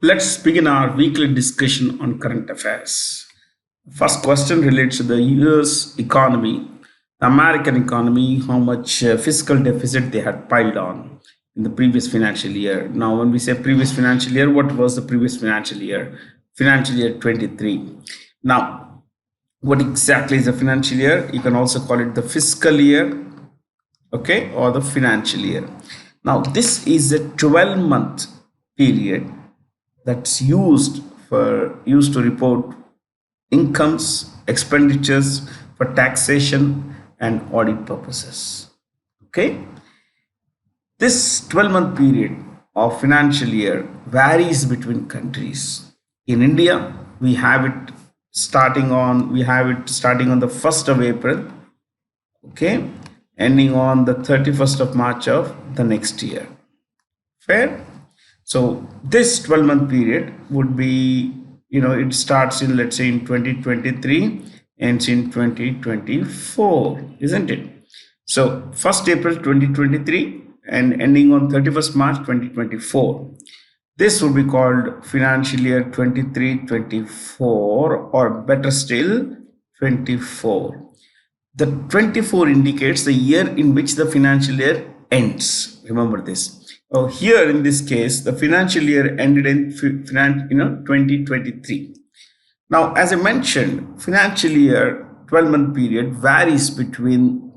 Let's begin our weekly discussion on current affairs. First question relates to the US economy, the American economy, how much fiscal deficit they had piled on in the previous financial year. Now, when we say previous financial year, what was the previous financial year? Financial year 23. Now, what exactly is the financial year? You can also call it the fiscal year, okay, or the financial year. Now, this is a 12-month period that's used to report incomes, expenditures for taxation and audit purposes. Okay, this 12-month period of financial year varies between countries. In India, we have it starting on the 1st of April, okay, ending on the 31st of March of the next year. Fair? So this 12-month period would be, it starts in, let's say, in 2023, ends in 2024, isn't it? So 1st April 2023 and ending on 31st March 2024. This would be called financial year 23-24, or better still, 24. The 24 indicates the year in which the financial year ends. Remember this. Oh, here in this case, the financial year ended in 2023. Now, as I mentioned, financial year 12-month period varies between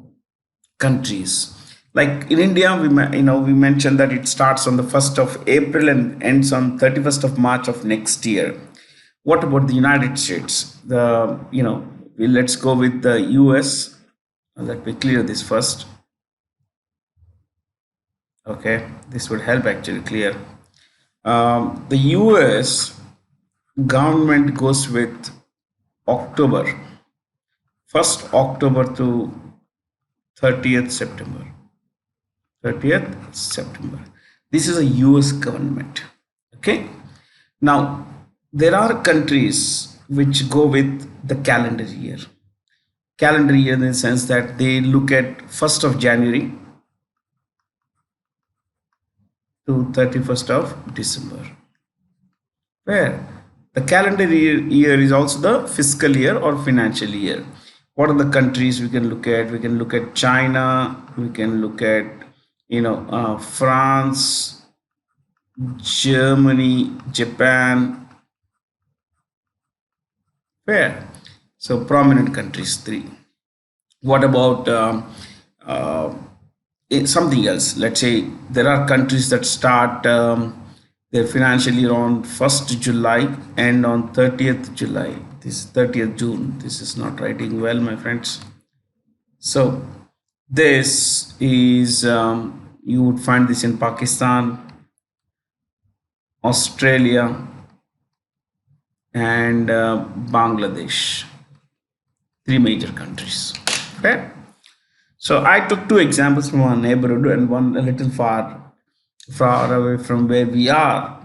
countries. Like in India, we mentioned that it starts on the 1st of April and ends on 31st of March of next year. What about the United States? Let's go with the US. Let me clear this first. Okay, this would help actually clear. The US government goes with October, 1st October to 30th September. 30th September. This is a US government. Okay. Now, there are countries which go with the calendar year. Calendar year in the sense that they look at 1st of January to 31st of December. Where the calendar year is also the fiscal year or financial year. What are the countries we can look at? We can look at China. We can look at France, Germany, Japan. Where? So prominent countries, 3. What about something else? Let's say there are countries that start their financial year on 1st July and on 30th July. This 30th June. This is not writing well, my friends. So this is, you would find this in Pakistan, Australia, and Bangladesh. 3 major countries. Okay. So I took 2 examples from our neighborhood and one a little far away from where we are.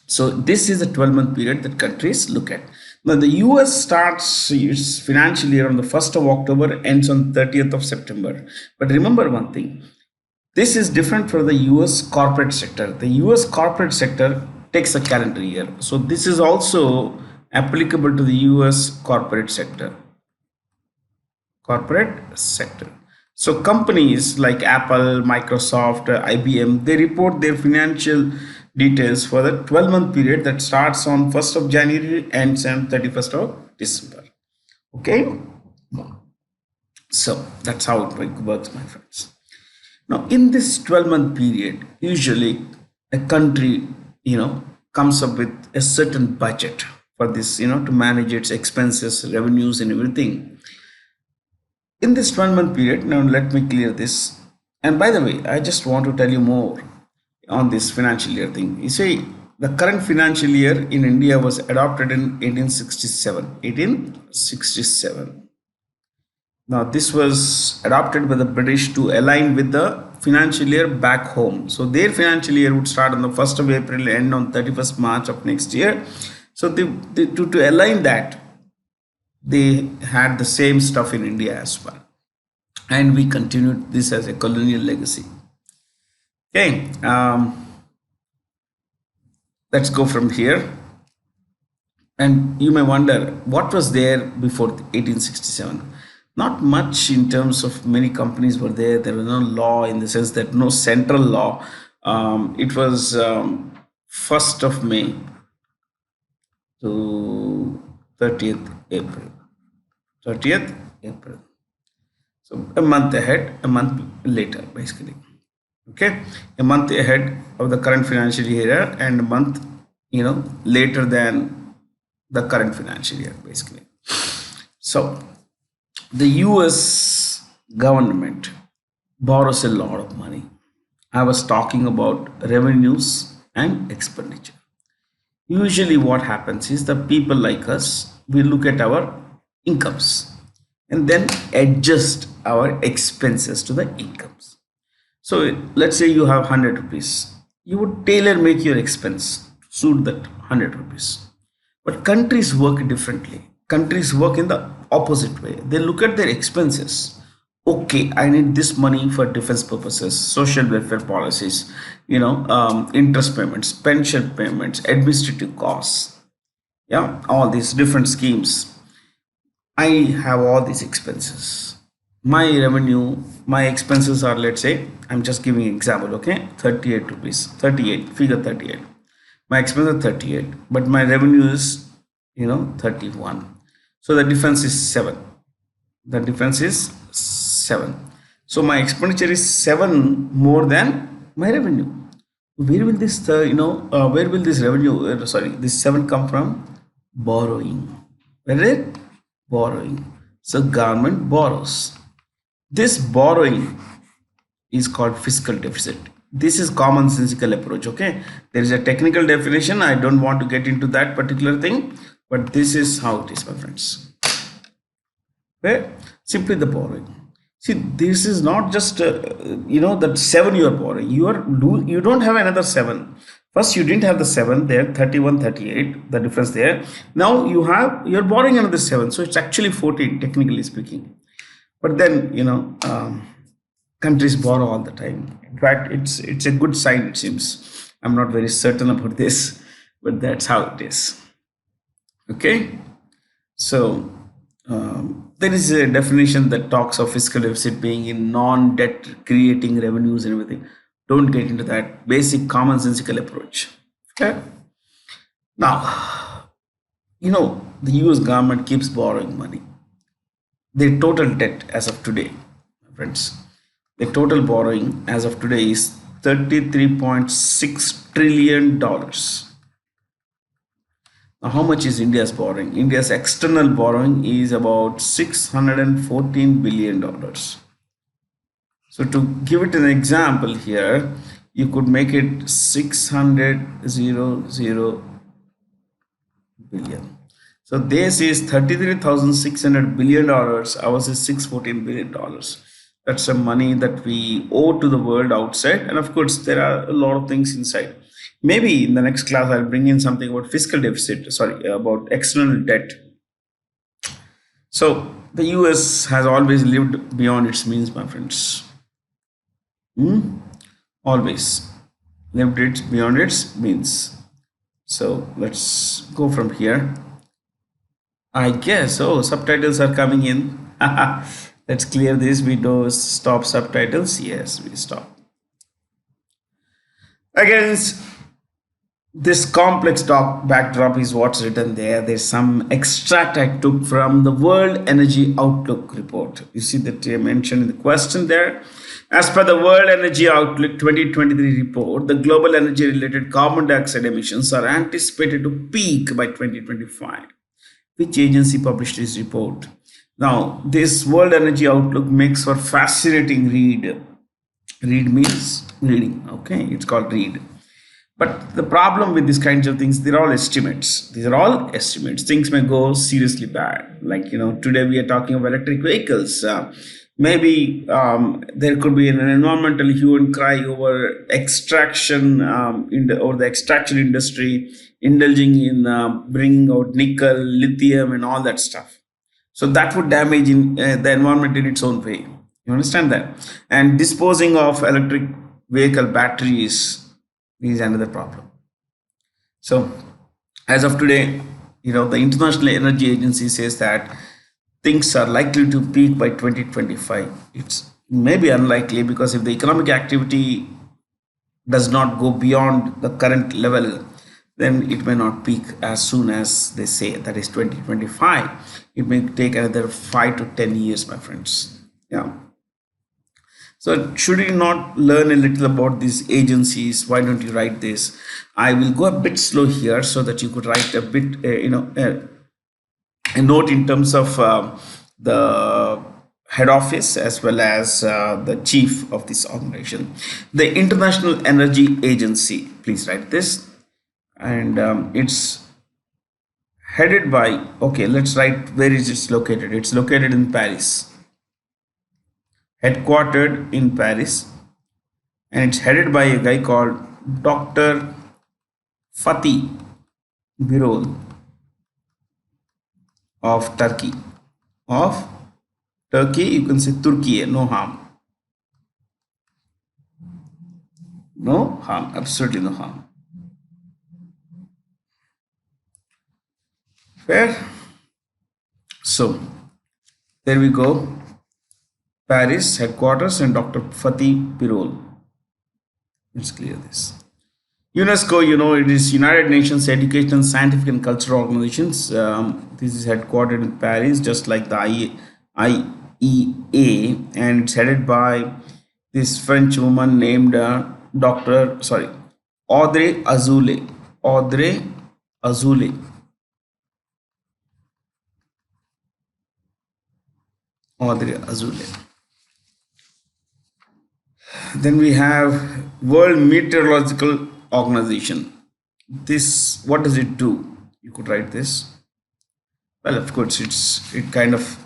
So this is a 12-month period that countries look at. Now the US starts its financial year on the 1st of October, ends on 30th of September. But remember one thing, this is different for the US corporate sector. The US corporate sector takes a calendar year. So this is also applicable to the US corporate sector. So companies like Apple, Microsoft, IBM, they report their financial details for the 12-month period that starts on 1st of January and ends on 31st of December. Okay. So that's how it works, my friends. Now, in this 12-month period, usually a country, comes up with a certain budget for this, to manage its expenses, revenues, and everything. In this 12-month period, now let me clear this. And by the way, I just want to tell you more on this financial year thing. You see, the current financial year in India was adopted in 1867. Now, this was adopted by the British to align with the financial year back home. So their financial year would start on the 1st of April, end on 31st March of next year. So to align that, they had the same stuff in India as well. And we continued this as a colonial legacy. Okay. Let's go from here. And you may wonder what was there before 1867. Not much in terms of many companies were there. There was no law in the sense that no central law. It was 1st of May to 30th April. 30th April. So a month ahead, a month later, basically. Okay, a month ahead of the current financial year and a month, later than the current financial year, basically. So the US government borrows a lot of money. I was talking about revenues and expenditure. Usually, what happens is the people like us, we look at our incomes and then adjust our expenses to the incomes. So, let's say you have 100 rupees, you would tailor make your expense to suit that 100 rupees. But countries work differently. Countries work in the opposite way. They look at their expenses. Okay, I need this money for defense purposes, social welfare policies, interest payments, pension payments, administrative costs. Yeah, all these different schemes. I have all these expenses. My revenue, my expenses are, let's say, I'm just giving an example, okay? 38 rupees, 38, figure 38. My expense is 38, but my revenue is, 31. So the difference is 7. The difference is 7. So my expenditure is 7 more than my revenue. Where will this, where will this revenue, this 7 come from? Borrowing. Where is it? Borrowing. So government borrows. This borrowing is called fiscal deficit. This is commonsensical approach. Okay, there is a technical definition. I don't want to get into that particular thing, but this is how it is, my friends. Where simply the borrowing. See, this is not just that 7 you are borrowing. You don't have another 7. First, you didn't have the 7 there, 31, 38, the difference there. Now you're borrowing another 7, so it's actually 14, technically speaking. But then countries borrow all the time. In fact, it's a good sign, it seems. I'm not very certain about this, but that's how it is. Okay, so there is a definition that talks of fiscal deficit being in non-debt creating revenues and everything. Don't get into that. Basic commonsensical approach. Okay. Now, the US government keeps borrowing money. The total debt as of today, my friends, the total borrowing as of today is $33.6 trillion. Now, how much is India's borrowing? India's external borrowing is about $614 billion. So to give it an example here, you could make it 600 billion. So this is $33,600 billion. Ours is $614 billion. That's some money that we owe to the world outside. And of course, there are a lot of things inside. Maybe in the next class, I'll bring in something about fiscal deficit, about external debt. So the US has always lived beyond its means, my friends. Always lived it beyond its means. So let's go from here. I guess, subtitles are coming in. Let's clear this. We do stop subtitles. Yes, we stop. Against this complex backdrop is what's written there. There's some extract I took from the World Energy Outlook report. You see that I mentioned in the question there. As per the World Energy Outlook 2023 report, the global energy related carbon dioxide emissions are anticipated to peak by 2025. Which agency published this report? Now, this World Energy Outlook makes for fascinating read. Read means reading. Okay, it's called read. But the problem with these kinds of things, they're all estimates. These are all estimates. Things may go seriously bad. Like, today we are talking about electric vehicles. Maybe there could be an environmental hue and cry over extraction or the extraction industry indulging in bringing out nickel, lithium, and all that stuff. So that would damage the environment in its own way. You understand that? And disposing of electric vehicle batteries is another problem. So, as of today, the International Energy Agency says that things are likely to peak by 2025. It's maybe unlikely because if the economic activity does not go beyond the current level, then it may not peak as soon as they say, that is 2025. It may take another 5 to 10 years, my friends. Yeah. So, should you not learn a little about these agencies? Why don't you write this? I will go a bit slow here so that you could write a bit, a note in terms of the head office as well as the chief of this organization. The International Energy Agency, please write this. And it's headed by, okay, let's write where is it located. It's located in Paris, headquartered in Paris, and it's headed by a guy called Dr. Fatih Birol of Turkey. Of Turkey, you can say Turkey, no harm. No harm, absolutely no harm. Fair? So, there we go. Paris headquarters and Dr. Fatih Birol. Let's clear this. UNESCO, it is United Nations Educational, Scientific and Cultural Organizations. This is headquartered in Paris, just like the IEA, and it's headed by this French woman named Audrey Azoulay. Audrey Azoulay. Audrey Azoulay. Then we have World Meteorological Organization. This, what does it do? You could write this. Well, of course, it kind of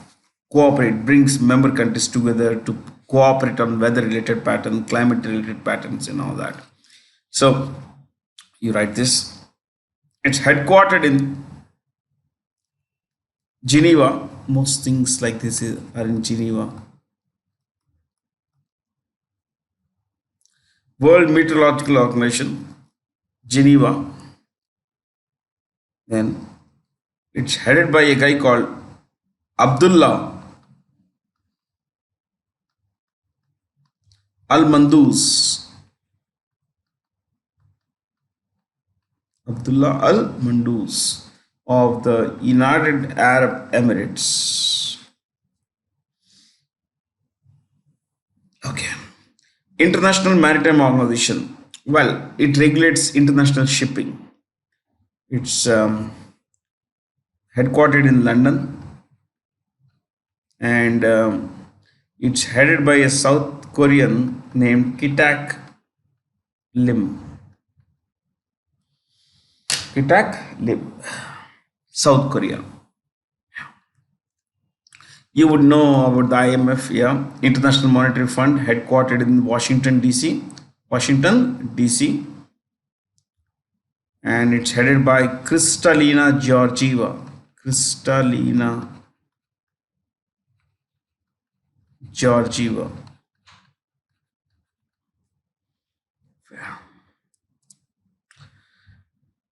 brings member countries together to cooperate on weather-related patterns, climate-related patterns, and all that. So you write this. It's headquartered in Geneva. Most things like this are in Geneva. World Meteorological Organization, Geneva. Then it's headed by a guy called Abdullah Al-Mandous. Abdullah Al-Mandous of the United Arab Emirates. Okay. International Maritime Organization. Well, it regulates international shipping. It's headquartered in London, and it's headed by a South Korean named Kitak Lim. Kitak Lim, South Korea. You would know about the IMF, yeah, International Monetary Fund, headquartered in Washington, D.C. Washington, D.C. And it's headed by Kristalina Georgieva. Kristalina Georgieva.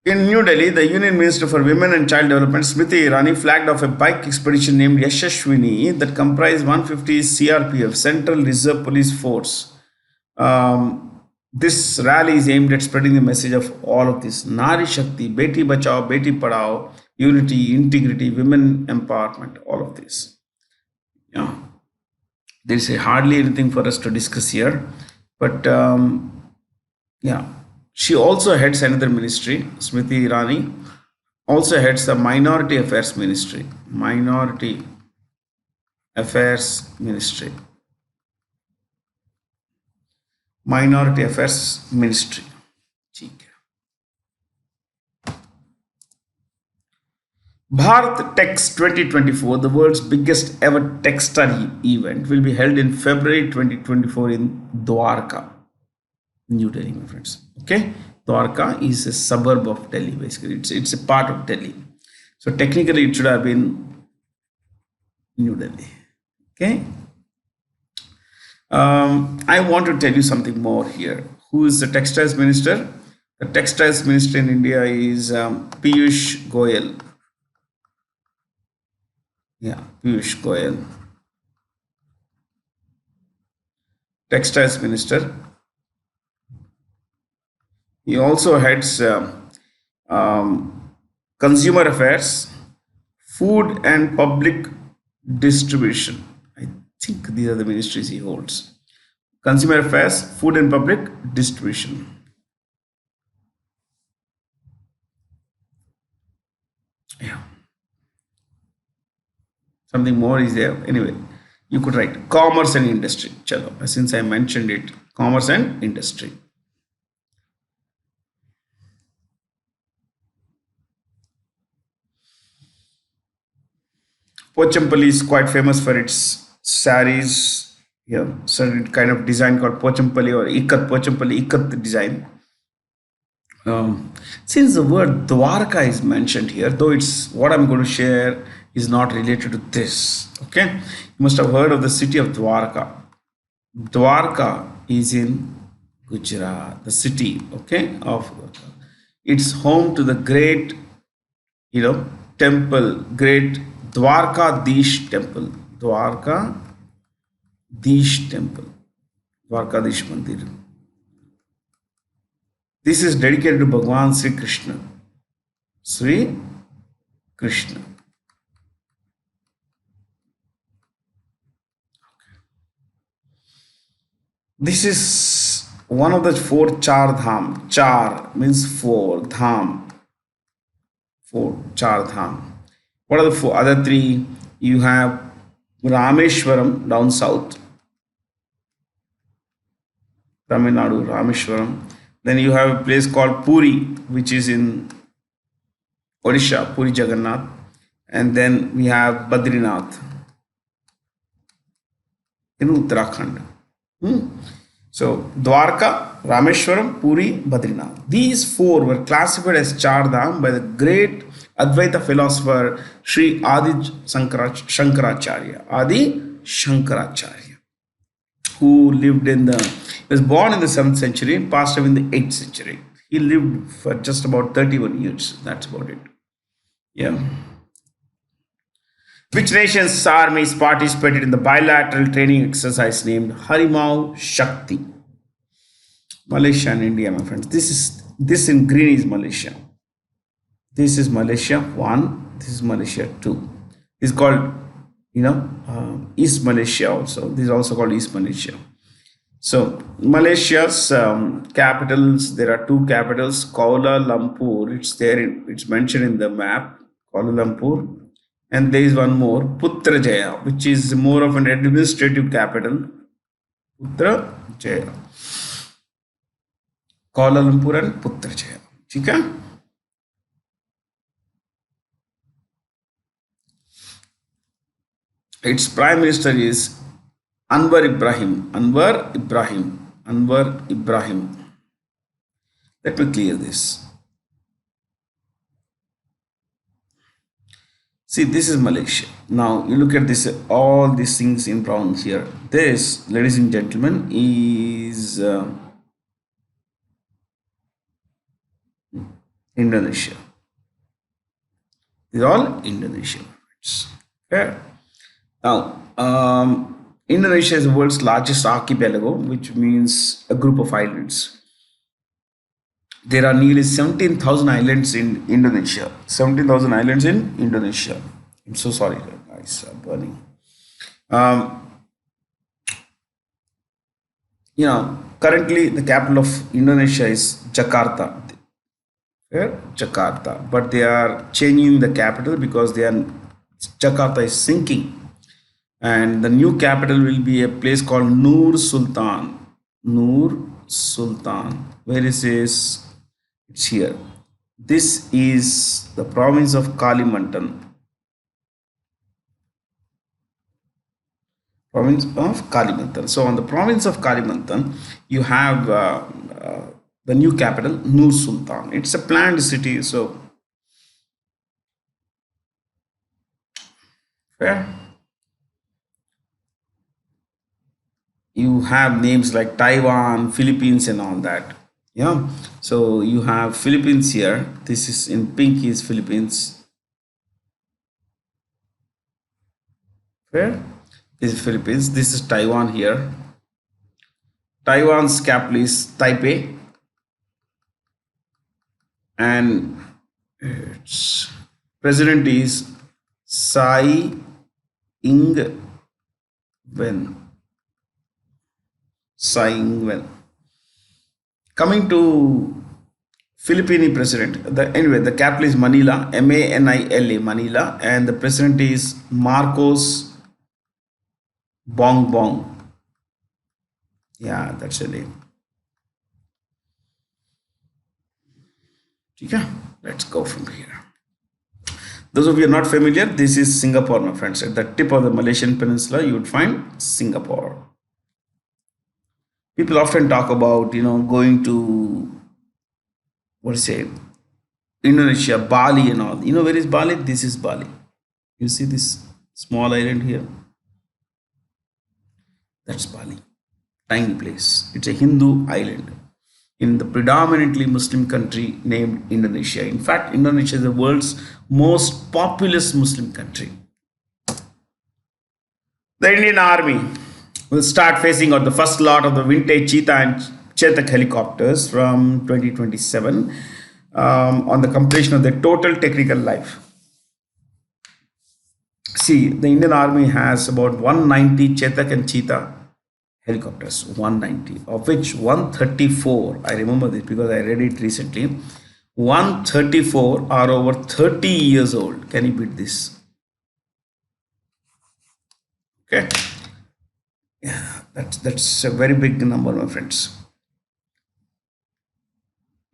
In New Delhi, the Union Minister for Women and Child Development, Smriti Irani, flagged off a bike expedition named Yashashwini that comprised 150 CRPF, Central Reserve Police Force. This rally is aimed at spreading the message of all of this: Nari Shakti, Beti Bachao, Beti Padhao, unity, integrity, women empowerment, all of this. Yeah, there is hardly anything for us to discuss here, but yeah. She also heads another ministry. Smriti Irani also heads the Minority Affairs Ministry. Minority Affairs Ministry. Minority Affairs Ministry. Bharat Tex 2024, the world's biggest ever tech study event, will be held in February 2024 in Dwarka, New Delhi, my friends. Okay, Dwarka is a suburb of Delhi. Basically, it's a part of Delhi. So technically, it should have been New Delhi. Okay. I want to tell you something more here. Who is the textiles minister? The textiles minister in India is Piyush Goyal. Yeah, Piyush Goyal, textiles minister. He also heads consumer affairs, food and public distribution. I think these are the ministries he holds. Consumer affairs, food and public distribution. Yeah. Something more is there. Anyway, you could write commerce and industry. Chalo, since I mentioned it, commerce and industry. Pochampalli is quite famous for its saris. Yeah, certain kind of design called Pochampalli or Ikat Pochampalli Ikat design. Since the word Dwarka is mentioned here, though it's what I'm going to share is not related to this. Okay, you must have heard of the city of Dwarka. Dwarka is in Gujarat, the city, okay, of it's home to the great, temple, great Dwarka Dish temple. Dwarka Dish temple. Dwarka Dish Mandir. This is dedicated to Bhagwan Sri Krishna. Sri Krishna. This is one of the four Char Dham. Char means four, Dham. Four, Char Dham. What are the four other three? You have Rameshwaram down south. Tamil Nadu, Rameshwaram. Then you have a place called Puri, which is in Odisha, Puri Jagannath. And then we have Badrinath in Uttarakhand. So Dwarka, Rameshwaram, Puri, Badrinath. These four were classified as Char Dham by the great Advaita philosopher Sri Adi Shankaracharya. Adi Shankaracharya, who lived he was born in the 7th century, passed away in the 8th century. He lived for just about 31 years. That's about it. Yeah. Which nation's armies participated in the bilateral training exercise named Harimau Shakti? Malaysia and India, my friends. This in green is Malaysia. This is Malaysia 1. This is Malaysia 2. It's called, East Malaysia also. This is also called East Malaysia. So Malaysia's capitals, there are two capitals, Kuala Lumpur. It's there. It's mentioned in the map, Kuala Lumpur. And there is one more, Putrajaya, which is more of an administrative capital. Putrajaya. Kuala Lumpur and Putrajaya. Okay? Its prime minister is Anwar Ibrahim. Anwar Ibrahim. Anwar Ibrahim. Let me clear this. See, this is Malaysia. Now, you look at this, all these things in brown here. This, ladies and gentlemen, is Indonesia. These are all Indonesia. Okay. Now, Indonesia is the world's largest archipelago, which means a group of islands. There are nearly 17,000 islands in Indonesia. 17,000 islands in Indonesia. I'm so sorry, guys. I'm burning. Currently the capital of Indonesia is Jakarta. Jakarta. But they are changing the capital because Jakarta is sinking. And the new capital will be a place called Nur Sultan. Nur Sultan. Where is this? It's here. This is the province of Kalimantan. Province of Kalimantan. So on the province of Kalimantan, you have the new capital, Nur Sultan. It's a planned city. So fair. You have names like Taiwan, Philippines, and all that. Yeah. So you have Philippines here. This is in pink is Philippines. Where? This is Philippines. This is Taiwan here. Taiwan's capital is Taipei, and its president is Tsai Ing-wen. Tsai Ing-wen. Coming to Philippine president, the capital is Manila, Manila, Manila, and the president is Marcos Bongbong. Yeah, that's the name. Okay, let's go from here. Those of you not familiar, this is Singapore, my friends. At the tip of the Malaysian peninsula, you would find Singapore. People often talk about, going to, what do you say, Indonesia, Bali and all. You know where is Bali? This is Bali. You see this small island here? That's Bali. Tiny place. It's a Hindu island in the predominantly Muslim country named Indonesia. In fact, Indonesia is the world's most populous Muslim country. The Indian Army will start phasing out the first lot of the vintage Cheetah and Chetak helicopters from 2027 on the completion of their total technical life. See, the Indian Army has about 190 Chetak and Cheetah helicopters, 190, of which 134, I remember this because I read it recently, 134 are over 30 years old. Can you beat this? Okay. Yeah, that's a very big number, my friends.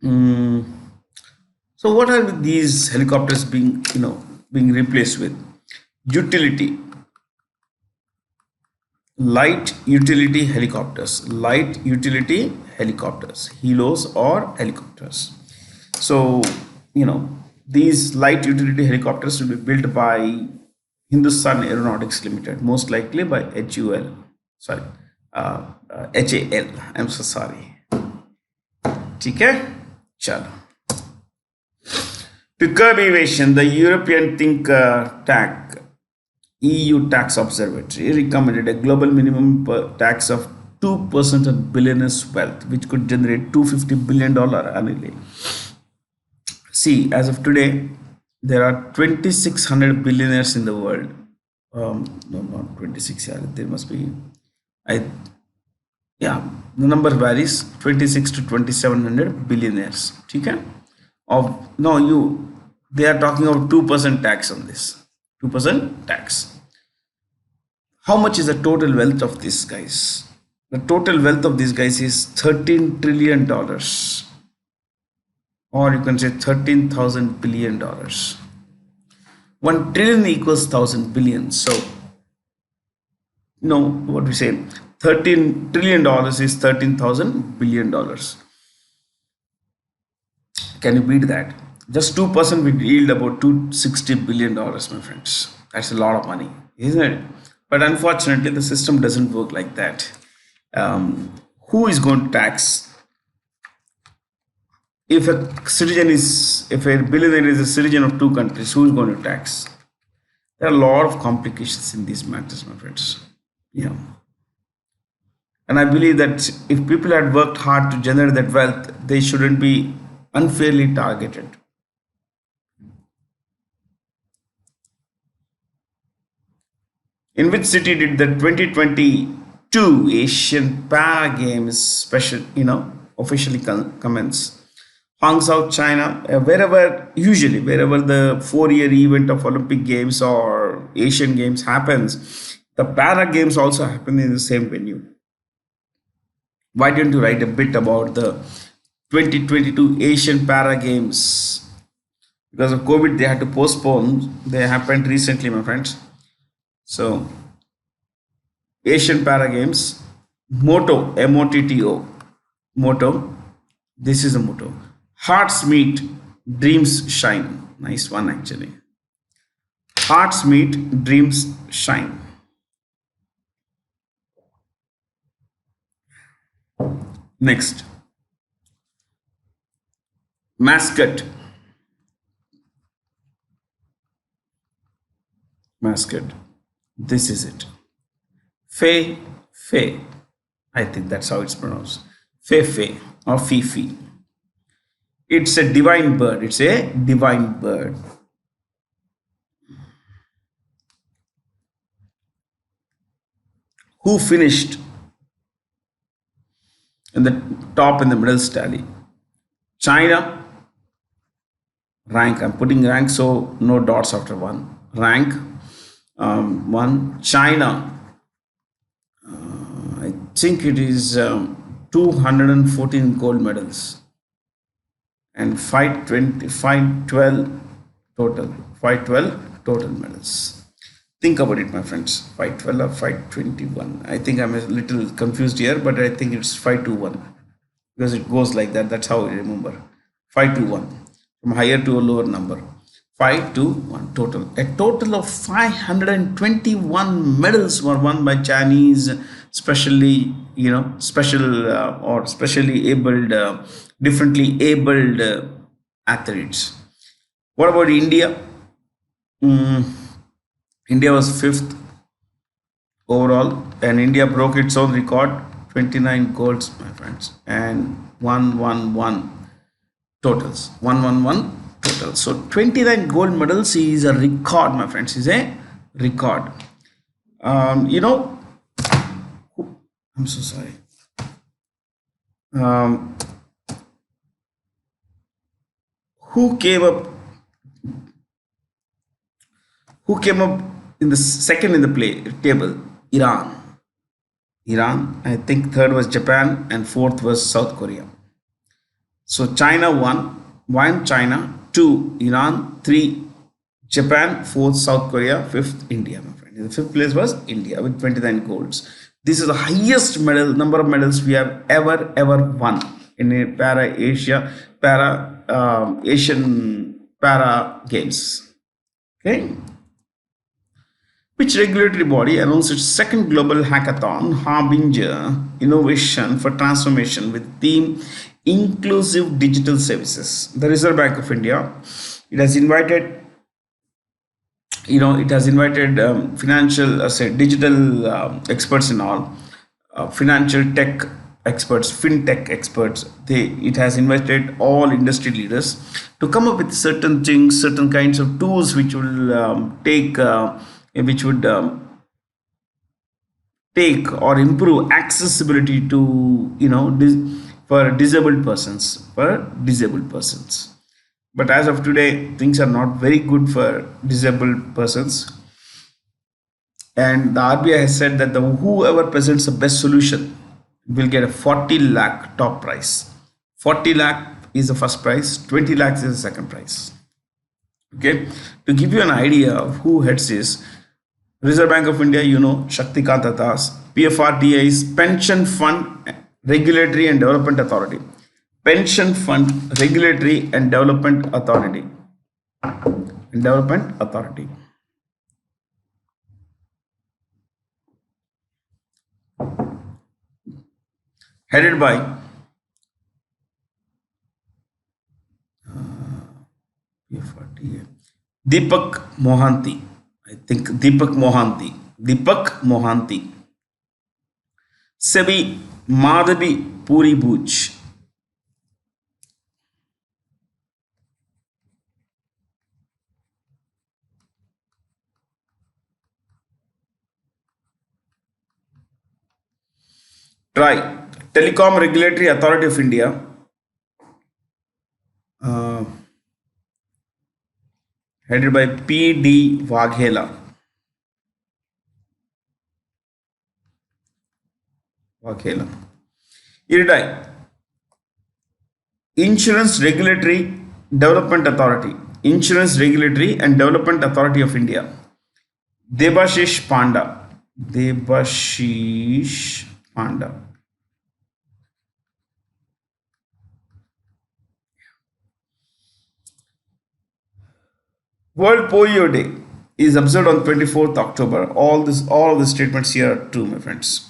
So what are these helicopters being replaced with? Utility, light utility helicopters, helos or helicopters. So these light utility helicopters will be built by Hindustan Aeronautics Limited, most likely by HUL. Sorry, HAL. I'm so sorry. ठीक है, चलो. To curb evasion, the European think tank EU Tax Observatory recommended a global minimum tax of 2% on billionaires' wealth, which could generate $250 billion annually. See, as of today, there are 2,600 billionaires in the world. No, not 26. Yeah, there must be. I Yeah, the number varies 26 to 2,700 billionaires. Okay? Of no, they are talking of 2% tax on this. 2% tax. How much is the total wealth of these guys? The total wealth of these guys is $13 trillion, or you can say $13,000 billion. 1 trillion equals 1,000 billion. So, what we say, $13 trillion is $13,000 billion. Can you beat that? Just 2% will yield about $260 billion, my friends. That's a lot of money, isn't it? But unfortunately, the system doesn't work like that. Who is going to tax? If a billionaire is a citizen of two countries, who is going to tax? There are a lot of complications in these matters, my friends. Yeah. And I believe that if people had worked hard to generate that wealth, they shouldn't be unfairly targeted. In which city did the 2022 Asian Para Games officially commence? Hangzhou, China, wherever the 4-year event of Olympic Games or Asian Games happens, the Para Games also happen in the same venue. Why don't you write a bit about the 2022 Asian Para Games? Because of COVID, they had to postpone. They happened recently, my friends. So, Asian Para Games, motto, MOTTO, motto, this is a motto. Hearts meet, dreams shine. Nice one, actually. Hearts meet, dreams shine. Next. Mascot. Mascot. This is it. Fei. Fei. I think that's how it's pronounced. Fei Fei or Fifi. It's a divine bird. It's a divine bird. Who finished in the top in the middle tally? China, rank. I'm putting rank so no dots after one. Rank one. China, I think it is 214 gold medals and 512 total. 512 total medals. Think about it, my friends. 512 or 521. I think I'm a little confused here, but I think it's 521 because it goes like that. That's how I remember. 521 from higher to a lower number. 521 total. A total of 521 medals were won by Chinese, specially, special or specially abled, differently abled athletes. What about India? India was fifth overall, and India broke its own record, 29 golds, my friends, and 111 totals. 111 totals. So 29 gold medals is a record, my friends. Is a record. I'm so sorry. Who came up? Who came up in the second in the play table? Iran. I think third was Japan and fourth was South Korea. So China won. One China, two Iran, three Japan, fourth South Korea, fifth India, my friend. The fifth place was India with 29 golds. This is the highest number of medals we have ever won in a Asian para games. Okay. Which regulatory body announced its second global hackathon, Harbinger Innovation for Transformation, with theme Inclusive Digital Services? The Reserve Bank of India. It has invited, financial, digital experts and all, financial tech experts, fintech experts. It has invited all industry leaders to come up with certain things, certain kinds of tools which will take or improve accessibility to for disabled persons. But as of today, things are not very good for disabled persons, and the RBI has said that whoever presents the best solution will get a 40 lakh top prize. 40 lakh is the first prize, 20 lakhs is the second prize. Okay, to give you an idea of who heads this, Reserve Bank of India, Shaktikanta Das. PFRDA is Pension Fund Regulatory and Development Authority. Pension Fund Regulatory and Development Authority. Headed by PFRDA. Deepak Mohanty. I think Deepak Mohanty. Sebi Madhabi Puri Bhuj. TRAI, Telecom Regulatory Authority of India. Headed by P.D. Waghela. IRDAI, Insurance Regulatory Development Authority. Insurance Regulatory and Development Authority of India. Debashish Panda. World Polio Day is observed on 24th October. All of the statements here are true, my friends.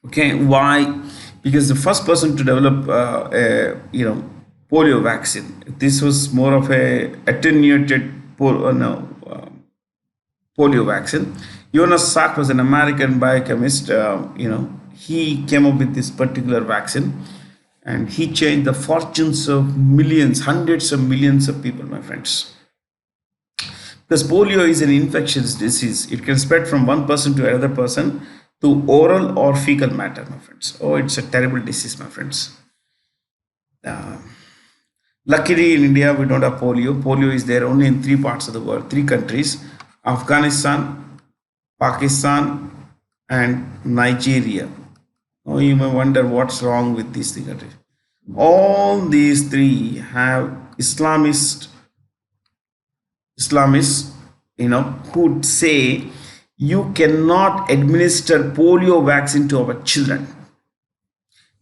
Okay, why? Because the first person to develop polio vaccine. This was more of a attenuated no, polio vaccine. Jonas Salk was an American biochemist. He came up with this particular vaccine, and he changed the fortunes of millions, hundreds of millions of people, my friends. Because polio is an infectious disease, it can spread from one person to another person through oral or fecal matter, my friends. Oh, it's a terrible disease, my friends. Uh, Luckily, in India, we don't have polio. Polio is there only in three parts of the world, three countries: Afghanistan, Pakistan, and Nigeria. Oh, you may wonder what's wrong with these three countries. All these three have Islamists, who say you cannot administer polio vaccine to our children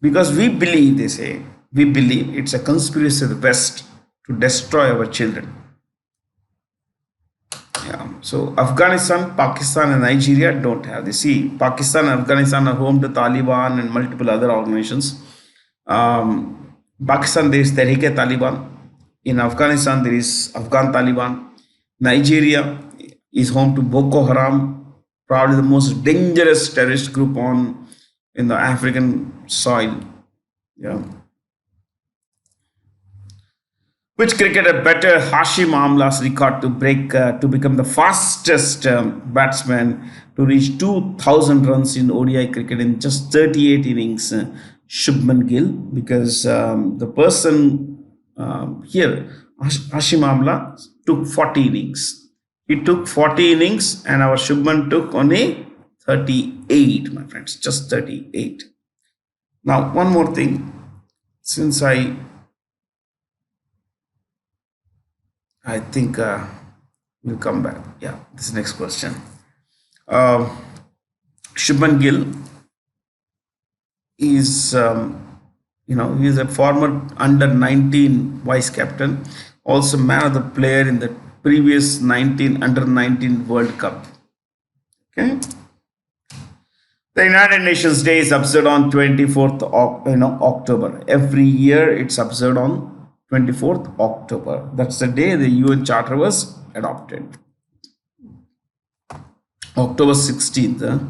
because we believe, they say, we believe it's a conspiracy of the West to destroy our children. Yeah. So Afghanistan, Pakistan, and Nigeria don't have this. See, Pakistan and Afghanistan are home to Taliban and multiple other organizations. Pakistan, there is Tehreek-e-Taliban. In Afghanistan, there is Afghan Taliban. Nigeria is home to Boko Haram, probably the most dangerous terrorist group in the African soil. Yeah. Which cricketer better Hashim Amla's record to become the fastest batsman to reach 2,000 runs in ODI cricket in just 38 innings? Shubman Gill, because the person here, Hashim Amla, took 40 innings. He took 40 innings, and our Shubman took only 38, my friends, just 38. Now, one more thing, since I think we'll come back. Yeah, this next question. Shubman Gill is, he is a former under 19 vice captain, also man of the player in the previous under 19 World Cup. Okay. The United Nations Day is observed on 24th October. Every year it's observed on 24th October. That's the day the UN Charter was adopted. October 16th,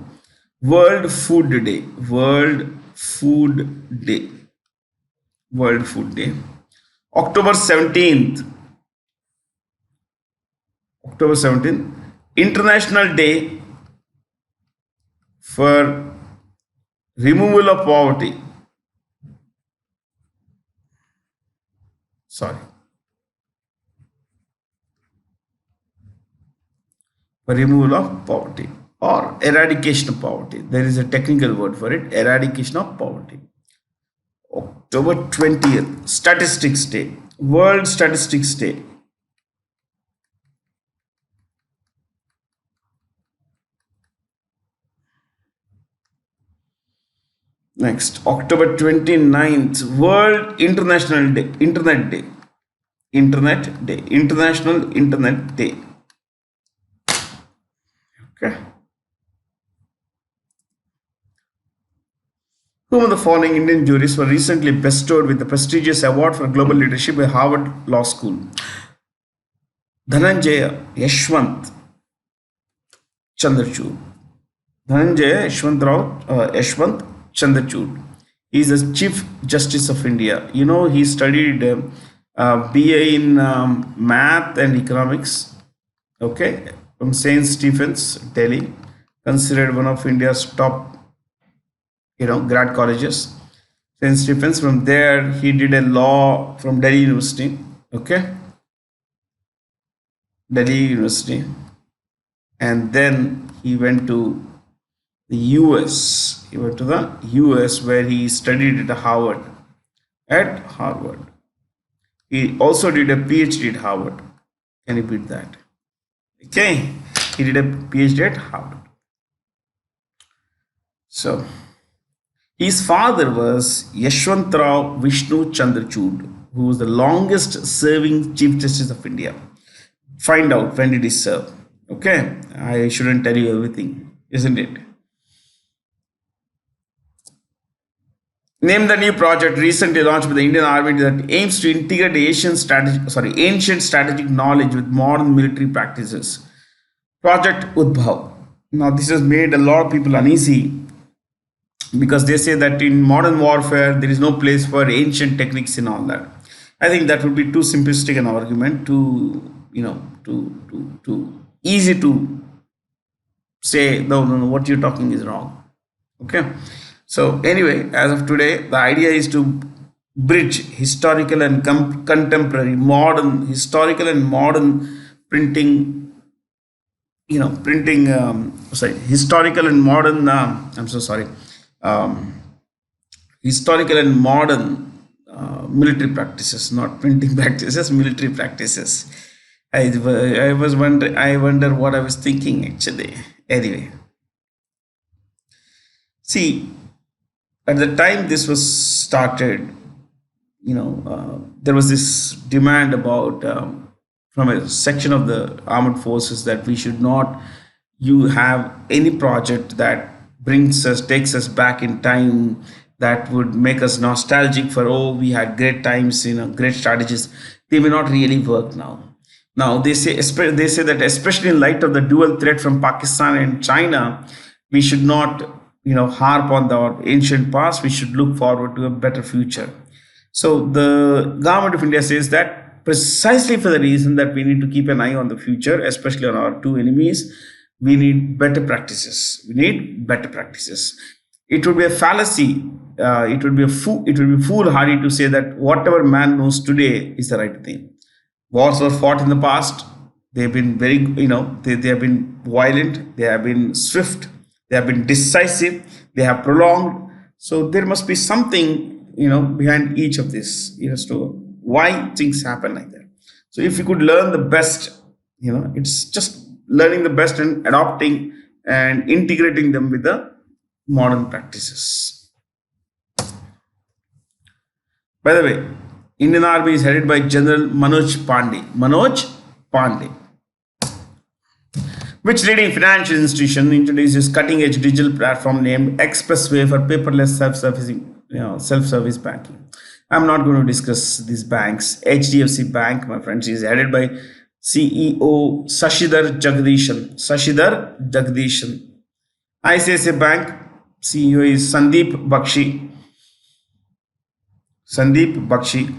World Food Day. World Food Day. World Food Day. October 17th. October 17th, International Day for Removal of Poverty. For removal of poverty or eradication of poverty. There is a technical word for it, eradication of poverty. October 20th, Statistics Day, World Statistics Day. Next, October 29th, World International Day, Internet Day. Internet Day, International Internet Day. Okay. Whom of the following Indian jurists were recently bestowed with the prestigious award for global leadership by Harvard Law School? Dhananjaya Yashwant Chandrachud. Dhananjaya Yashwant Chandrachud. He is the Chief Justice of India. He studied BA in Math and Economics. Okay, from St. Stephen's, Delhi, considered one of India's top grad colleges. St. Stephen's. From there, he did a law from Delhi University. Okay, Delhi University, and then he went to the US. He went to the US where he studied at Harvard. He also did a PhD at Harvard. Can you beat that? Okay, he did a PhD at Harvard. So, his father was Yashwantrao Vishnu Chandrachud, who was the longest serving Chief Justice of India. Find out when did he serve. Okay, I shouldn't tell you everything, isn't it? Name the new project recently launched by the Indian Army that aims to integrate ancient strategic knowledge with modern military practices. Project Udbhav. Now, this has made a lot of people uneasy because they say that in modern warfare there is no place for ancient techniques and all that. I think that would be too simplistic an argument, too easy to say no, what you're talking is wrong. Okay. So anyway, as of today, the idea is to bridge historical and contemporary, modern, historical and modern printing, historical and modern, I'm so sorry, um, historical and modern military practices, not printing practices, military practices. I wonder what I was thinking actually. Anyway, see, at the time this was started, there was this demand about from a section of the armed forces that we should not you have any project that takes us back in time, that would make us nostalgic for, oh, we had great times, great strategies. They may not really work now. Now they say that especially in light of the dual threat from Pakistan and China, we should not harp on the ancient past. We should look forward to a better future. So the government of India says that precisely for the reason that we need to keep an eye on the future, especially on our two enemies, we need better practices. We need better practices. It would be a fallacy. It would be foolhardy to say that whatever man knows today is the right thing. Wars were fought in the past. They've been very, they have been violent. They have been swift. They have been decisive. They have prolonged. So there must be something, behind each of this, as to why things happen like that. So if you could learn the best, it's just learning the best and adopting and integrating them with the modern practices. By the way, Indian Army is headed by General Manoj Pandey. Manoj Pandey. Which leading financial institution introduces cutting-edge digital platform named Expressway for paperless self-service banking? I'm not going to discuss these banks. HDFC Bank, my friends, is headed by CEO Sashidhar Jagdishan. Sashidhar Jagdishan. ICICI Bank CEO is Sandeep Bakshi. Sandeep Bakshi.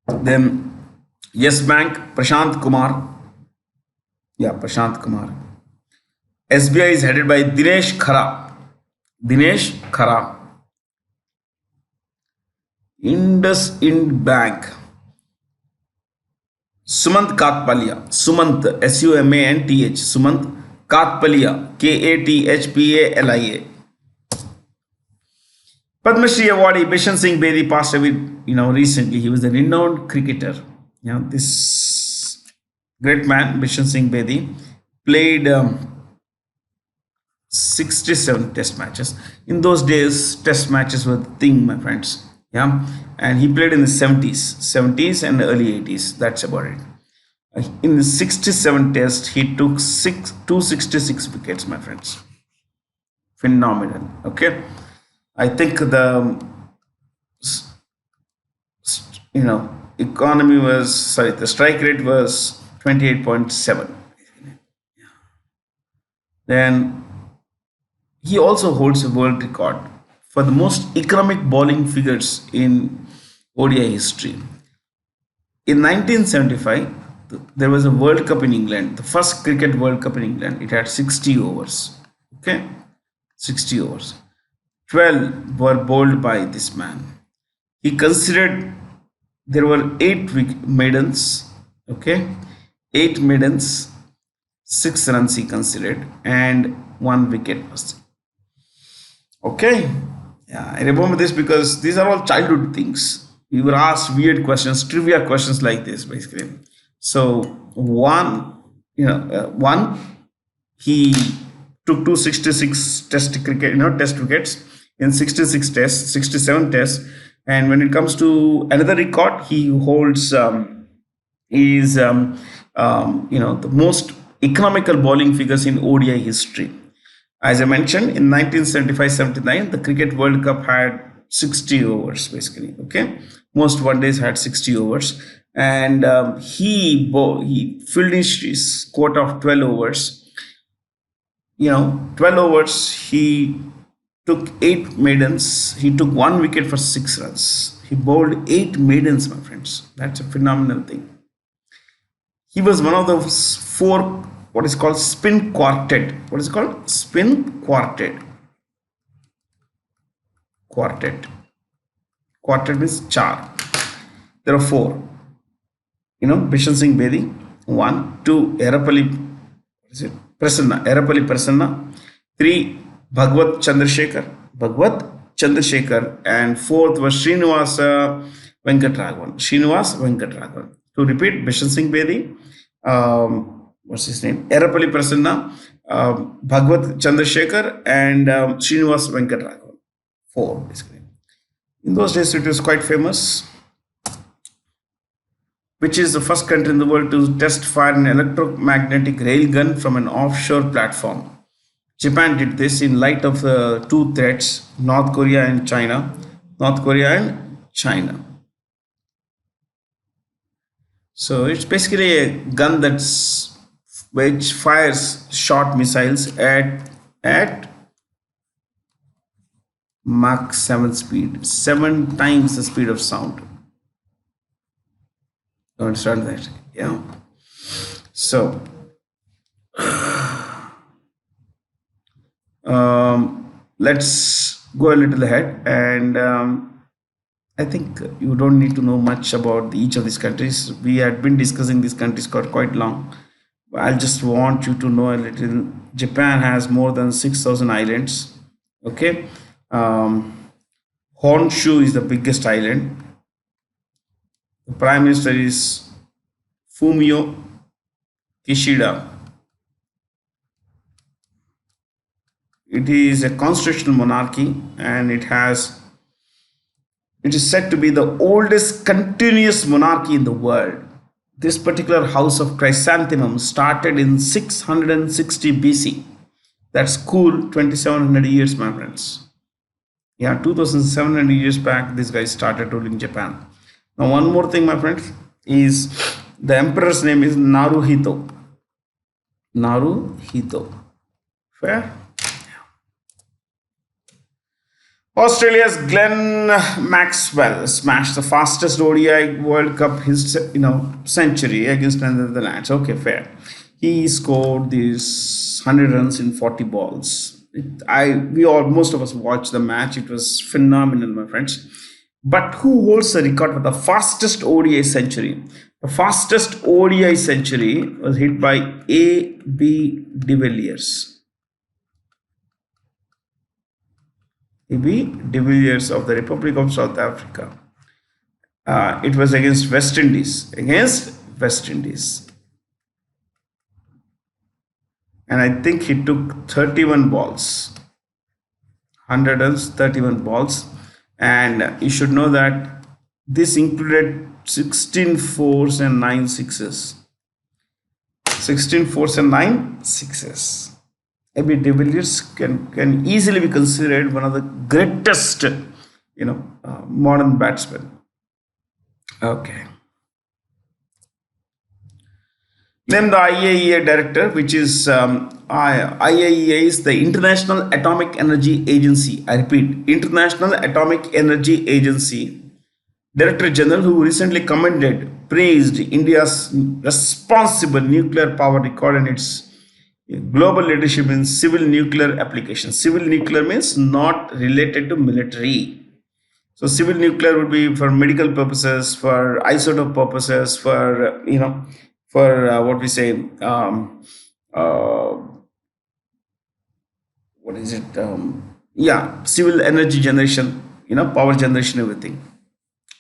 Then Yes Bank, Prashant Kumar. Yeah, Prashant Kumar. SBI is headed by Dinesh Khara. Dinesh Khara. Indus Ind Bank. Sumant Katpalia. Sumant, Sumanth. Sumant Katpalia. Kathpalia. Padma Shri awardee Bishan Singh Bedi passed away, recently. He was a renowned cricketer. This great man, Bishan Singh Bedi, played 67 test matches. In those days, test matches were the thing, my friends. Yeah. And he played in the 70s and early 80s. That's about it. In the 67 test, he took 266 wickets, my friends. Phenomenal. Okay. I think the the strike rate was 28.7. Then he also holds a world record for the most economic bowling figures in ODI history. In 1975, there was a World Cup in England, the first cricket World Cup in England. It had 60 overs. Okay, 60 overs. 12 were bowled by this man. He considered there were 8 maidens. Okay, 8 maidens, 6 runs he considered, and 1 wicket was. Okay, yeah, I remember this because these are all childhood things. We were asked weird questions, trivia questions like this, basically. So one, he took 266 test wickets in 66 tests, 67 tests. And when it comes to another record, he holds the most economical bowling figures in ODI history. As I mentioned, in 1975-79, the Cricket World Cup had 60 overs basically. Okay, most one days had 60 overs, and he finished his quota of 12 overs. 12 overs. He took 8 maidens. He took 1 wicket for 6 runs. He bowled 8 maidens, my friends. That's a phenomenal thing. He was one of those four, what is called spin quartet. What is it called? Spin quartet. Quartet. Quartet means char. There are four. Bishan Singh Bedi, 1, 2, Erapalli, what is it? Prasanna, Erapalli Prasanna, 3, Bhagwat Chandrasekhar, and fourth was Srinivasa Venkatraghavan. To repeat, Bishan Singh Bedi, what's his name? Erapalli Prasanna, Bhagwat Chandrasekhar, and Srinivasa Venkatraghavan. 4 basically. In those days, it was quite famous. Which is the first country in the world to test fire an electromagnetic railgun from an offshore platform? Japan did this in light of the two threats, North Korea and China. So it's basically a gun which fires short missiles at Mach 7 speed, 7 times the speed of sound. Don't understand that? Yeah. So, let's go a little ahead, and I think you don't need to know much about each of these countries. We had been discussing these countries for quite long. I just want you to know a little. Japan has more than 6,000 islands. Okay. Honshu is the biggest island. The Prime Minister is Fumio Kishida. It is a constitutional monarchy, and it is said to be the oldest continuous monarchy in the world. This particular house of Chrysanthemum started in 660 BC. That's cool, 2,700 years, my friends. Yeah, 2,700 years back, this guy started ruling Japan. Now, one more thing, my friends, is the emperor's name is Naruhito. Fair? Australia's Glenn Maxwell smashed the fastest ODI World Cup century against the Netherlands. Okay, fair. He scored these 100 runs in 40 balls. Most of us watched the match. It was phenomenal, my friends. But who holds the record for the fastest ODI century? The fastest ODI century was hit by A.B. de Villiers. A.B. de Villiers of the Republic of South Africa. It was against West Indies. And I think he took 31 balls. 100 runs, 31 balls. And you should know that this included 16 fours and 9 sixes. 16 fours and 9 sixes. A.B. de Villiers can easily be considered one of the greatest, modern batsmen. Okay. Name the IAEA director, which is IAEA is the International Atomic Energy Agency. I repeat, International Atomic Energy Agency. Director General, who recently praised India's responsible nuclear power record and its global leadership in civil nuclear applications. Civil nuclear means not related to military. So civil nuclear would be for medical purposes, for isotope purposes, for what we say, what is it? Civil energy generation, power generation, everything.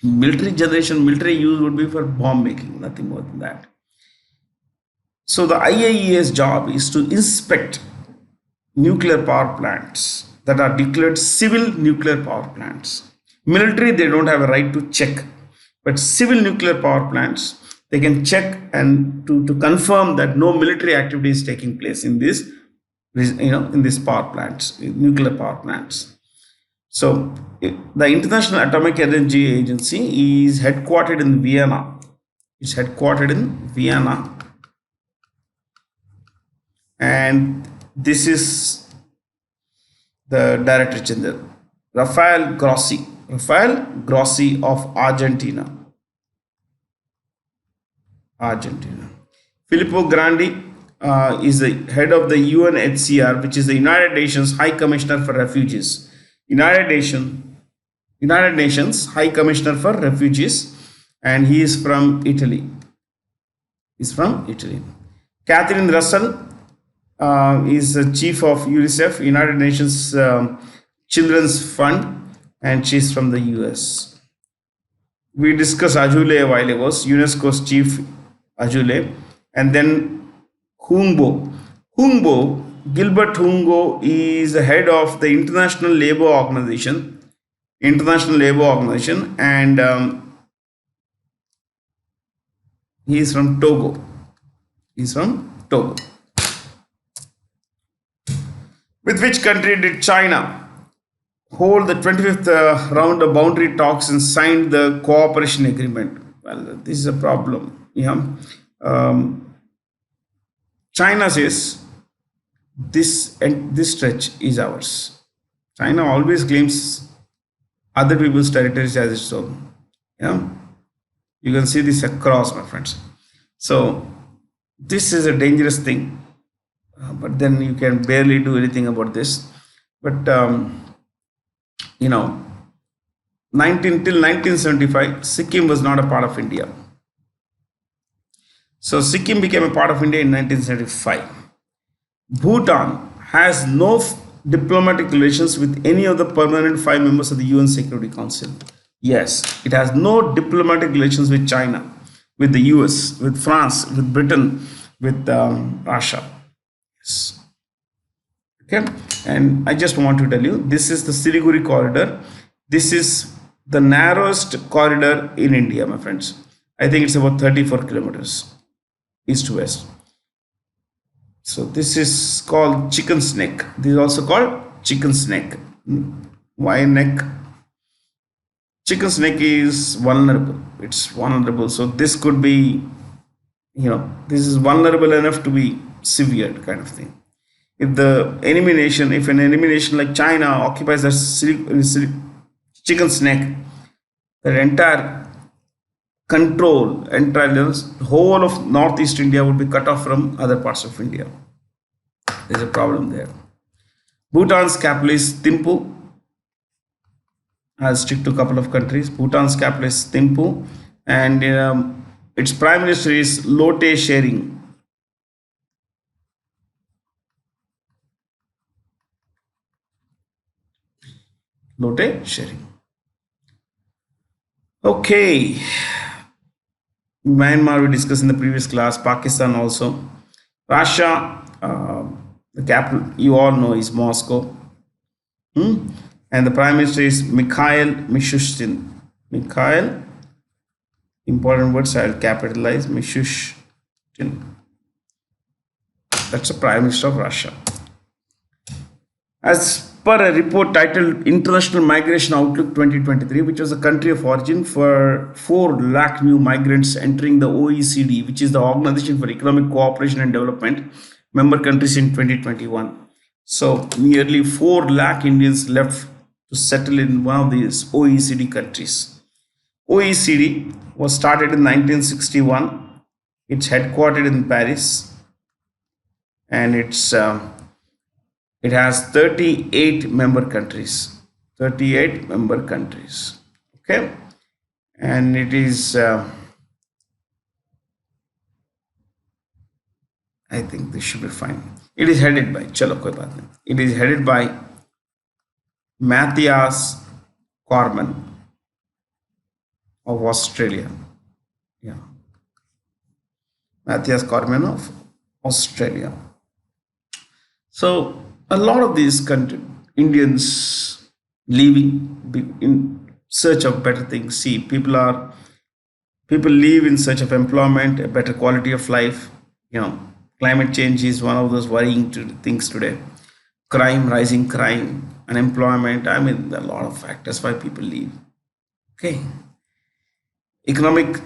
Military use would be for bomb making, nothing more than that. So the IAEA's job is to inspect nuclear power plants that are declared civil nuclear power plants. Military, they don't have a right to check, but civil nuclear power plants, they can check and to confirm that no military activity is taking place in these in these power plants, nuclear power plants. So the International Atomic Energy Agency is headquartered in Vienna. It's headquartered in Vienna, and this is the Director General, Rafael Grossi. Rafael Grossi of Argentina. Argentina. Filippo Grandi is the head of the UNHCR, which is the United Nations High Commissioner for Refugees. United Nations High Commissioner for Refugees, and he is from Italy. He's from Italy. Catherine Russell is the chief of UNICEF, United Nations Children's Fund, and she's from the US. We discussed Ajule a while ago, UNESCO's chief Ajule, and then Humbo. Gilbert Humbo is the head of the International Labour Organization, and he is from Togo. With which country did China hold the 25th round of boundary talks and signed the cooperation agreement? Well, this is a problem. China says this stretch is ours. China always claims other people's territories as its own. You can see this across, my friends. So this is a dangerous thing, but then you can barely do anything about this. But till 1975, Sikkim was not a part of India. So Sikkim became a part of India in 1975. Bhutan has no diplomatic relations with any of the permanent 5 members of the UN Security Council. Yes, it has no diplomatic relations with China, with the US, with France, with Britain, with Russia. Yes. Okay, and I just want to tell you, this is the Siliguri corridor. This is the narrowest corridor in India, my friends. I think it's about 34 kilometers east to west. So this is called chicken snake. This is also called chicken snake. Why neck? Chicken snake is vulnerable. It's vulnerable. So this could be, this is vulnerable enough to be severe kind of thing. If an enemy nation like China occupies a chicken snake, the entire whole of northeast India would be cut off from other parts of India. There's a problem there. Bhutan's capital is Thimphu. I'll stick to a couple of countries. Bhutan's capital is Thimphu, and its prime minister is Lote Shering. Lote Shering. Okay. Myanmar we discussed in the previous class. Pakistan also. Russia, the capital you all know is Moscow. And the prime minister is Mikhail Mishustin. Mikhail, important words, I'll capitalize. Mishustin. That's the prime minister of Russia. As per a report titled International Migration Outlook 2023, which was the country of origin for 4 lakh new migrants entering the OECD, which is the Organization for Economic Cooperation and Development, member countries in 2021. So nearly 4 lakh Indians left to settle in one of these OECD countries. OECD was started in 1961. It's headquartered in Paris, and it has 38 member countries. 38 member countries. Okay, and it is. I think this should be fine. It is headed by. Chalo, koi baat nahi. It is headed by Matthias Cormann of Australia. Yeah, Matthias Cormann of Australia. So a lot of these Indians leaving in search of better things. See, people leave in search of employment, a better quality of life. Climate change is one of those worrying things today. Crime, rising crime, unemployment. I mean, there are a lot of factors why people leave. Okay, economic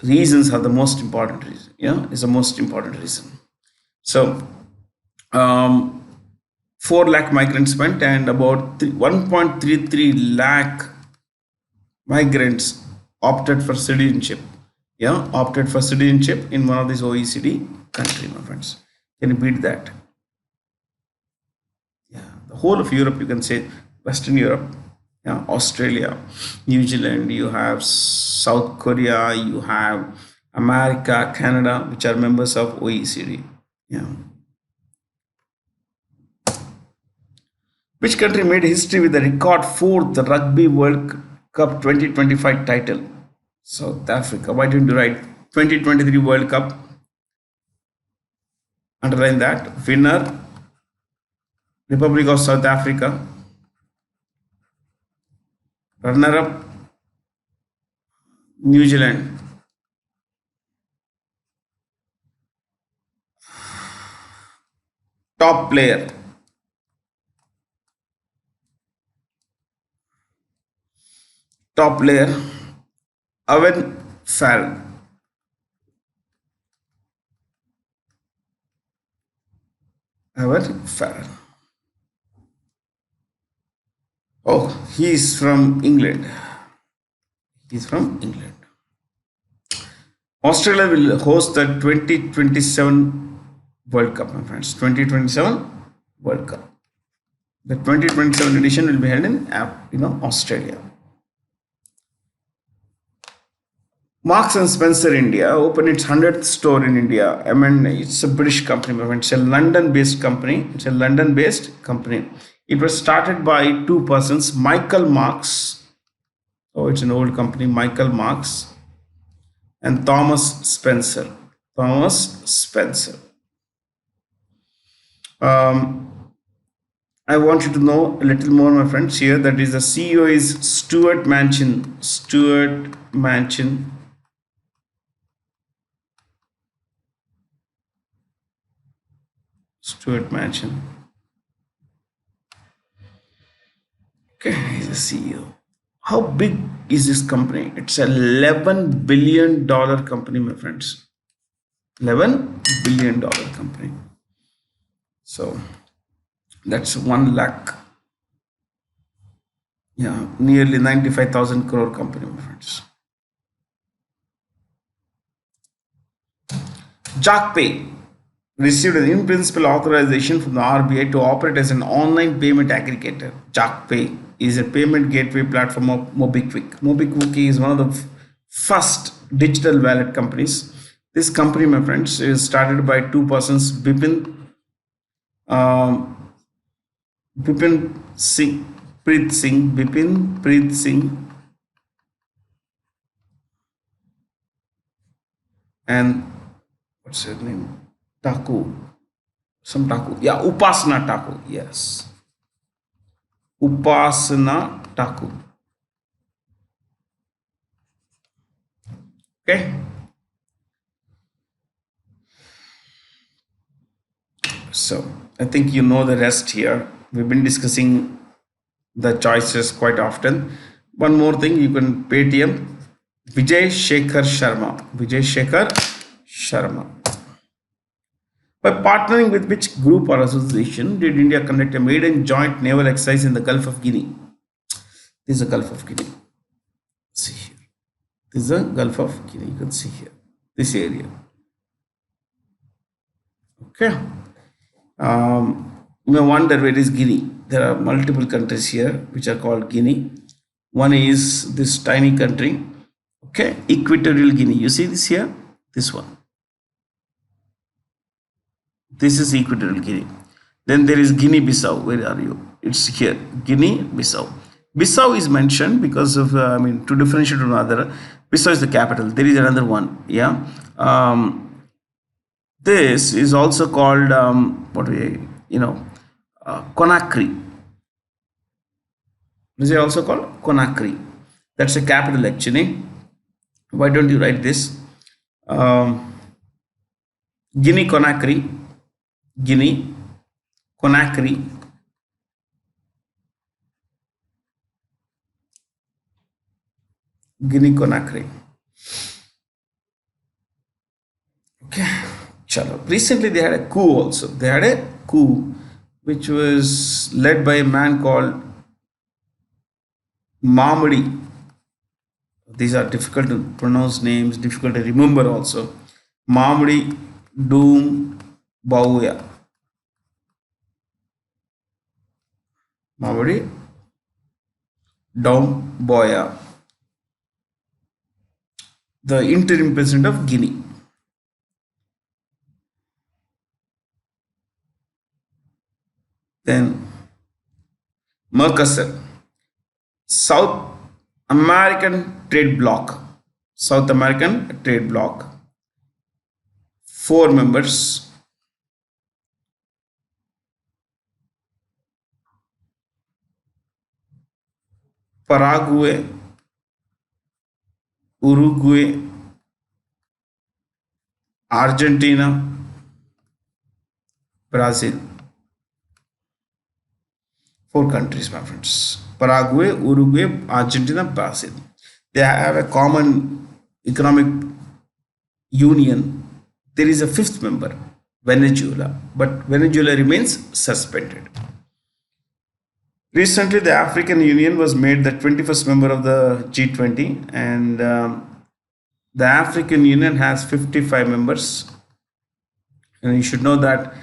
reasons are the most important reason. Yeah, is the most important reason. So, um, 4 lakh migrants went, and about 1.33 lakh migrants opted for citizenship. Yeah, opted for citizenship in one of these OECD country, my friends. Can you beat that? Yeah, the whole of Europe, you can say Western Europe, yeah, Australia, New Zealand, you have South Korea, you have America, Canada, which are members of OECD. Yeah. Which country made history with the record fourth Rugby World Cup 2025 title? South Africa. Why didn't you write 2023 World Cup? Underline that. Winner, Republic of South Africa. Runner up, New Zealand. Top player, top player, Owen Farrell. Owen Farrell. Oh, he's from England. He's from England. Australia will host the 2027 World Cup, my friends. 2027 World Cup. The 2027 edition will be held in Australia. Marks and Spencer India opened its 100th store in India. I mean, it's a British company, my friend. It's a London-based company. It's a London-based company. It was started by two persons, Michael Marks. Oh, it's an old company, Michael Marks, and Thomas Spencer. Thomas Spencer. I want you to know a little more, my friends. Here, that is the CEO is Stuart Manchin. Stuart Manchin. Stuart Manchin. Okay, he's the CEO. How big is this company? It's a $11 billion company, my friends. $11 billion company. So that's 1 lakh. Yeah, nearly 95,000 crore company, my friends. JackPay received an in-principle authorization from the RBI to operate as an online payment aggregator. JackPay is a payment gateway platform of MobiKwik. MobiKwik is one of the first digital wallet companies. This company, my friends, is started by two persons, Bipin Preet Singh, and what's her name? Taku. Some Taku. Yeah, Upasana Taku. Yes. Upasana Taku. Okay. So I think you know the rest here. We've been discussing the choices quite often. One more thing, you can Paytm. Vijay Shekhar Sharma. Vijay Shekhar Sharma. By partnering with which group or association did India conduct a maiden joint naval exercise in the Gulf of Guinea? This is the Gulf of Guinea. See here. This is the Gulf of Guinea. You can see here. This area. Okay. You may wonder where is Guinea. There are multiple countries here which are called Guinea. One is this tiny country. Okay. Equatorial Guinea. You see this here? This one. This is Equatorial Guinea. Then there is Guinea-Bissau. Where are you? It's here. Guinea-Bissau. Bissau is mentioned because of, to differentiate from another. Bissau is the capital. There is another one. Yeah. This is also called, Conakry. This is also called Conakry. That's the capital actually. Why don't you write this? Guinea Conakry, Guinea Conakry, Guinea Conakry. Okay, chalo. Recently, they had a coup also. They had a coup which was led by a man called Mamadi. These are difficult to pronounce names, difficult to remember also. Mamadi Doom Bauya. Mamadi Doum Boya, the interim president of Guinea. Then Mercosur, South American Trade Bloc. South American Trade Bloc. 4 members. Paraguay, Uruguay, Argentina, Brazil. 4 countries, my friends. Paraguay, Uruguay, Argentina, Brazil. They have a common economic union. There is a fifth member, Venezuela, but Venezuela remains suspended. Recently, the African Union was made the 21st member of the G20, and the African Union has 55 members. And you should know that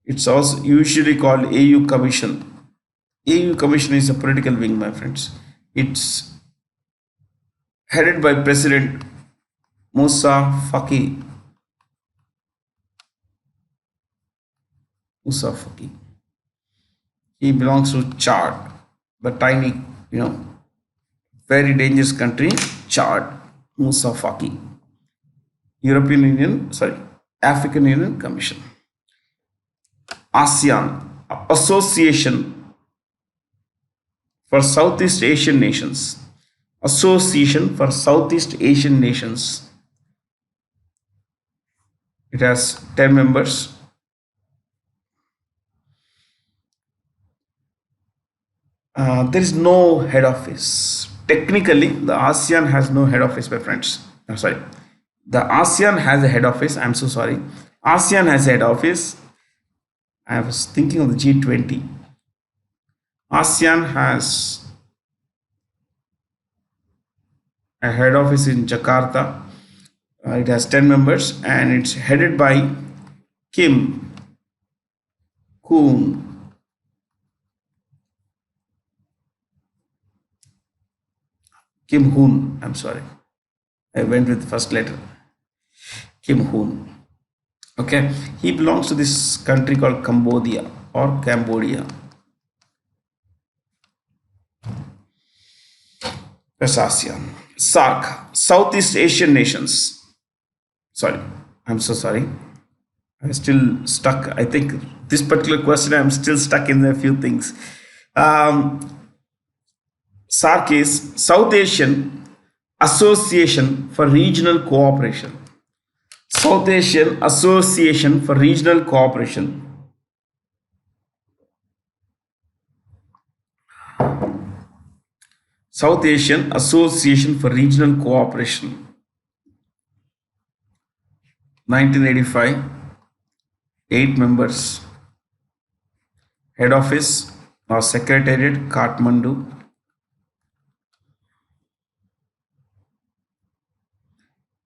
it's also usually called AU Commission. AU Commission is a political wing, my friends. It's headed by President Moussa Faki. Moussa Faki. He belongs to Chad, the tiny, very dangerous country, Chad, Moussa Faki. European Union, sorry, African Union Commission. ASEAN, Association for Southeast Asian Nations. Association for Southeast Asian Nations. It has 10 members. There is no head office. Technically, the ASEAN has no head office, my friends. I'm sorry. The ASEAN has a head office. I'm so sorry. ASEAN has a head office. I was thinking of the G20. ASEAN has a head office in Jakarta. It has 10 members and it's headed by Kim Hoon. Kim Hoon, I'm sorry. I went with the first letter. Kim Hoon. Okay, he belongs to this country called Cambodia or Cambodia. That's ASEAN. SARC, Southeast Asian Nations. Sorry, I'm so sorry. I'm still stuck. I think this particular question, I'm still stuck in a few things. SARC is South Asian Association for Regional Cooperation. South Asian Association for Regional Cooperation. South Asian Association for Regional Cooperation. 1985. 8 members. Head office or secretariat Kathmandu.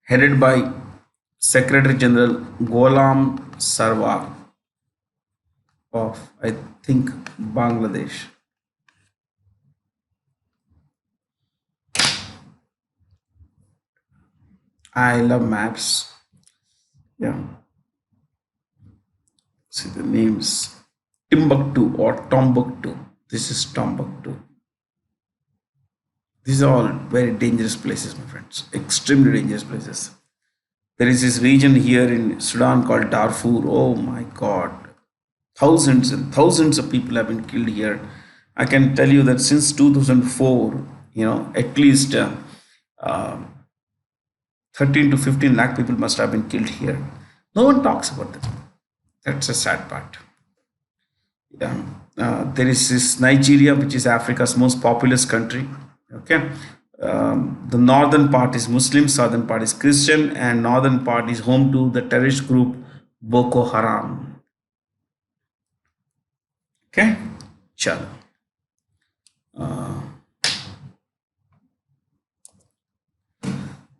Headed by Secretary General Ghulam Sarwar of, I think, Bangladesh. I love maps. Yeah. See the names. Timbuktu or Tombuktu. This is Tombuktu. These are all very dangerous places, my friends. Extremely dangerous places. There is this region here in Sudan called Darfur. Oh my God. Thousands and thousands of people have been killed here. I can tell you that since 2004, at least 13 to 15 lakh people must have been killed here. No one talks about that. That's a sad part. Yeah. There is this Nigeria, which is Africa's most populous country. Okay. The northern part is Muslim, southern part is Christian, and northern part is home to the terrorist group Boko Haram. Okay. Chalo.